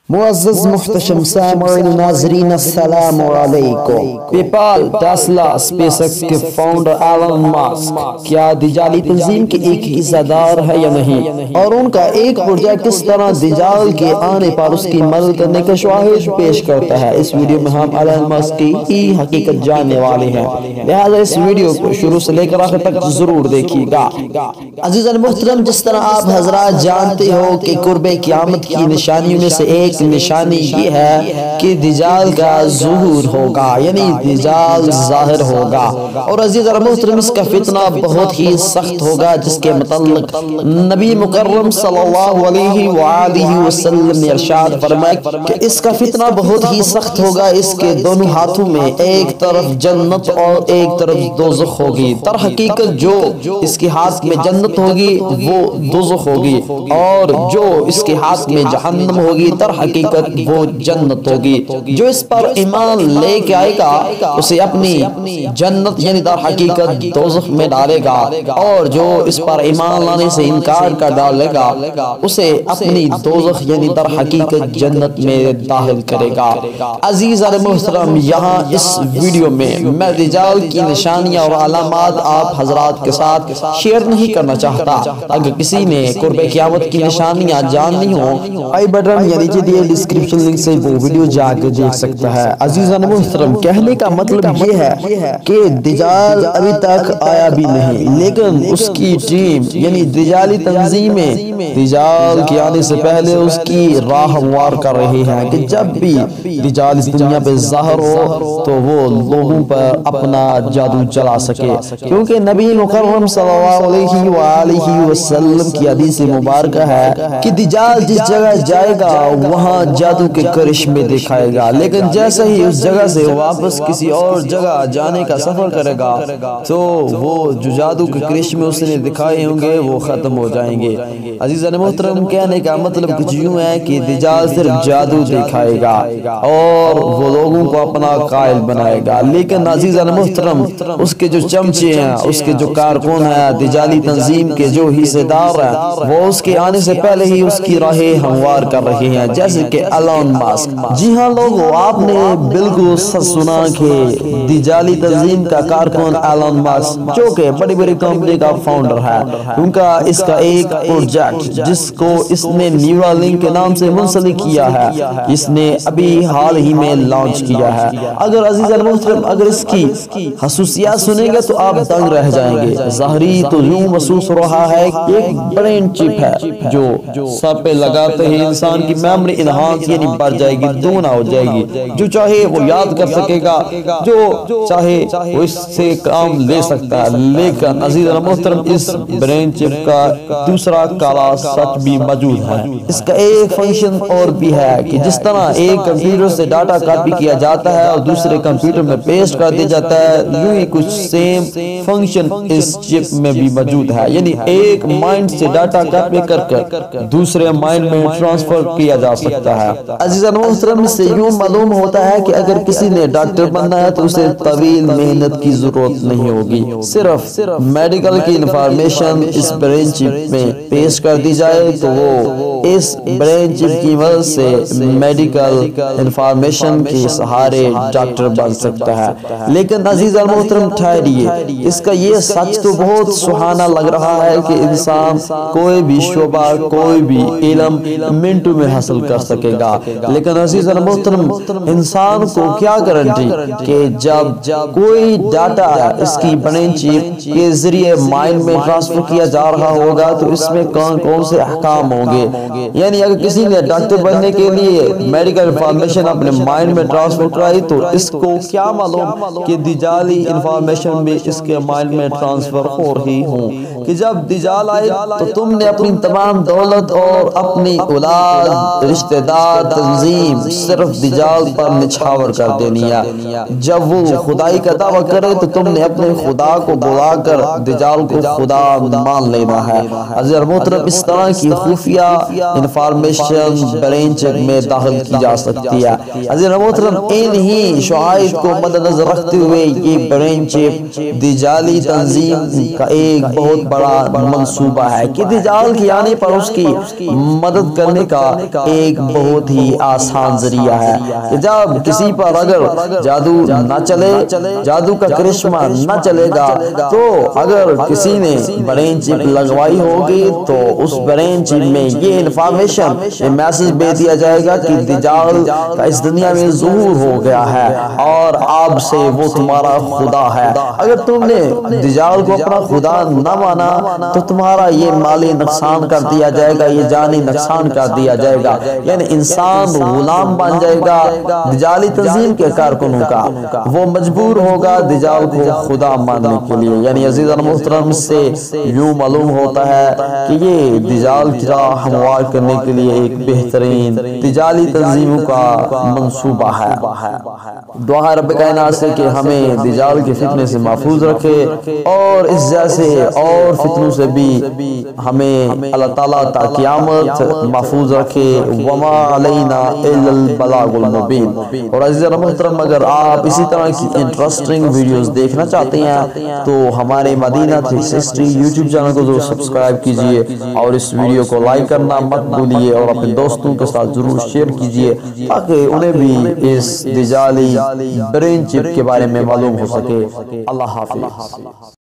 معزز محتشم سامعین ناظرین السلام علیکم۔ پے پال، ٹیسلا، اسپیس ایکس کے فاؤنڈر ایلن ماسک کیا دجالی تنظیم کے ایک حصہ دار ہے یا نہیں، اور ان کا ایک پروجیکٹ کس طرح دجال کے آنے پر اس کی مدد کرنے کا شواہد پیش کرتا ہے۔ اس ویڈیو میں ہم ایلن ماسک کی حقیقت جاننے والے ہیں، لہذا اس ویڈیو کو شروع سے لے کر آخر تک ضرور دیکھیے گا۔ عزیزان محترم، جس طرح آپ حضرات جانتے ہو کہ قرب قیامت کی نشانیوں میں سے ایک نشانی یہ ہے کہ دجال کا ظہور ہوگا، یعنی دجال ظاہر ہوگا، اور عزیز اور محترم اس کا فتنہ بہت ہی سخت ہوگا، جس کے متعلق نبی مکرم صلی اللہ علیہ وآلہ وسلم نے ارشاد فرمایا کہ اس کا فتنہ بہت ہی سخت ہوگا۔ اس کے دونوں ہاتھوں میں ایک طرف جنت اور ایک طرف دوزخ ہوگی۔ در حقیقت جو اس کے ہاتھ میں جنت ہوگی وہ دوزخ ہوگی، اور جو اس کے ہاتھ میں جہنم ہوگی در حقیقت وہ جنت ہوگی۔ جو اس پر ایمان لے کے آئے گا اسے اپنی جنت یعنی در حقیقت دوزخ میں ڈالے گا، اور جو اس پر ایمان لانے سے انکار کر ڈالے گا اسے اپنی دوزخ یعنی در حقیقت جنت میں داخل کرے گا۔ عزیز اور محترم، یہاں اس ویڈیو میں دجال کی نشانیاں اور علامات آپ حضرات کے ساتھ شیئر نہیں کرنا چاہتا۔ اگر کسی نے قرب قیامت کی نشانیاں جاننی ہوں، آئی بٹن یا نیچے دیے ڈسکرپشن لنک سے وہ ویڈیو جا کے دیکھ سکتا ہے۔ عزیزان محترم، کہنے کا مطلب یہ ہے کہ دجال ابھی تک آیا بھی نہیں، لیکن اس کی ٹیم یعنی دجالی تنظیمیں دجال کے آنے سے پہلے اس کی راہ ہموار کر رہی ہیں کہ جب بھی دجال اس دنیا پہ ظاہر ہو تو وہ لوگوں پر اپنا جادو چلا سکے، کیونکہ نبی مکرم صلی اللہ علیہ وآلہ وسلم کی حدیث مبارکہ ہے کہ دجال جس جگہ جائے گا وہاں جادو کے کرشمے دکھائے گا، لیکن جیسے ہی اس جگہ سے واپس کسی اور جگہ جانے کا سفر کرے گا تو وہ جو جادو کے کرشمے اس نے دکھائے ہوں گے وہ ختم ہو جائیں گے۔ عزیزان محترم، کہنے کا مطلب کچھ یوں ہے کہ دجال صرف جادو دکھائے گا اور وہ لوگوں کو اپنا قائل بنائے گا، لیکن عزیزان محترم اس کے جو چمچے ہیں، اس کے جو کارکن ہیں، دجالی تنظیم کے جو حصے دار ہیں، وہ اس کے آنے سے پہلے ہی اس کی راہیں ہموار کر رہے ہیں، جیسے کہ ایلن ماسک۔ جی ہاں لوگوں، آپ نے بالکل سچ سنا کہ دجالی تنظیم کا کارکن ایلن ماسک جو کہ بڑی بڑی کمپنی کا فاؤنڈر ہے، ان کا اس کا ایک پروجیکٹ جس کو اس نے نیورالنک کے نام سے منسلک کیا ہے، اس نے ابھی حال ہی میں لانچ کیا ہے۔ اگر عزیزان محترم اگر اس کی خصوصیات سنیں گے تو آپ دنگ رہ جائیں گے۔ ظاہری تو یوں محسوس ہو رہا ہے کہ ایک برین چپ ہے جو سر پہ لگاتے ہی انسان کی میموری انہانس یعنی بڑھ جائے گی، دوگنا ہو جائے گی، جو چاہے وہ یاد کر سکے گا، جو چاہے وہ اس سے کام لے سکتا ہے۔ لیکن عزیز محترم اس برین چپ کا دوسرا کالا سچ بھی موجود ہے۔ اس کا ایک فنکشن اور بھی ہے کہ جس طرح ایک کمپیوٹر سے ڈاٹا کاپی کیا جاتا ہے اور دوسرے کمپیوٹر میں پیسٹ کر دیا جاتا ہے، یوں ہی کچھ سیم فنکشن اس چپ میں بھی موجود ہے، یعنی ایک مائنڈ سے ڈاٹا کاپی کر دوسرے مائنڈ میں ٹرانسفر کیا جا سکتا ہے۔ عزیزان محترم، اس سے یوں معلوم ہوتا ہے کہ اگر کسی نے ڈاکٹر بننا ہے تو اسے طویل محنت کی ضرورت نہیں ہوگی، صرف میڈیکل کی انفارمیشن اس برین چپ میں پیش کر دی جائے تو وہ اس برین چپ کی مدد سے میڈیکل انفارمیشن کے سہارے ڈاکٹر بن سکتا ہے۔ لیکن عزیزان محترم ٹھہریے، اس کا یہ سچ تو بہت سہانا لگ رہا ہے کہ انسان کوئی بھی شعبہ کوئی بھی علم منٹوں میں حاصل کر سکے گا، لیکن عزیزان محترم انسان کو کیا گارنٹی کہ جب کوئی ڈاٹا اس کی برین چپ کے ذریعے مائنڈ میں ٹرانسفر کیا جا رہا ہوگا تو اس میں کون کون سے احکام ہوں گے، یعنی اگر کسی نے ڈاکٹر بننے کے لیے میڈیکل انفارمیشن اپنے مائنڈ میں ٹرانسفر کرائی تو اس کو کیا معلوم کہ دجالی انفارمیشن بھی اس کے مائنڈ میں ٹرانسفر ہو رہی ہوں کہ جب دجال آئے تو تم نے اپنی تمام دولت اور اپنی اولاد رشتہ دار تنظیم صرف دجال پر نچھاور کر دینی ہے۔ جب وہ خدائی کا دعویٰ کرے تو تم نے اپنے خدا کو بلا کر دجال کو خدا مان لینا ہے۔ عزیز محترم، اس طرح کی خفیہ انفارمیشن برین چپ میں داخل کی جا سکتی ہے۔ عزیز محترم، ان ہی شعائد کو مد نظر رکھتے ہوئے یہ برین چپ دجالی تنظیم کا ایک بہت بڑا منصوبہ ہے کہ دجال کے آنے پر اس کی مدد کرنے کا ایک ایک بہت ہی آسان ذریعہ ہے کہ جب کسی پر اگر جادو نہ چلے، جادو کا کرشمہ نہ چلے گا، تو اگر کسی نے برین چپ لگوائی ہوگی تو اس برین چپ میں یہ انفارمیشن، یہ میسج بھیج دیا جائے گا کہ دجال کا اس دنیا میں ظہور ہو گیا ہے اور آپ سے وہ تمہارا خدا ہے۔ اگر تم نے دجال کو اپنا خدا نہ مانا تو تمہارا یہ مالی نقصان کر دیا جائے گا، یہ جانی نقصان کر دیا جائے گا، یعنی انسان غلام بن جائے گا دجالی تنظیم کے کارکنوں کا۔ وہ مجبور ہوگا دجال کو خدا ماننے کے لیے۔ یعنی عزیز اور محترم سے یوں معلوم ہوتا ہے کہ یہ دجال کی راہ ہموار کرنے کے لیے ایک بہترین دجالی تنظیموں کا منصوبہ ہے۔ دعا رب کائنات سے کہ ہمیں دجال کے فتنے سے محفوظ رکھے اور اس جیسے اور فتنوں سے بھی ہمیں اللہ تعالیٰ تا قیامت محفوظ رکھے۔ وما علینا الا البلاغ المبین۔ اور عزیز اور محترم، اگر آپ اسی طرح کی انٹرسٹنگ ویڈیوز دیکھنا چاہتے ہیں تو ہمارے مدینہ 360 یوٹیوب چینل کو ضرور سبسکرائب کیجئے اور اس ویڈیو کو لائک کرنا مت بھولیے اور اپنے دوستوں کے ساتھ ضرور شیئر کیجئے تاکہ انہیں بھی اس دجالی برین چپ کے بارے میں معلوم ہو سکے۔ اللہ حافظ۔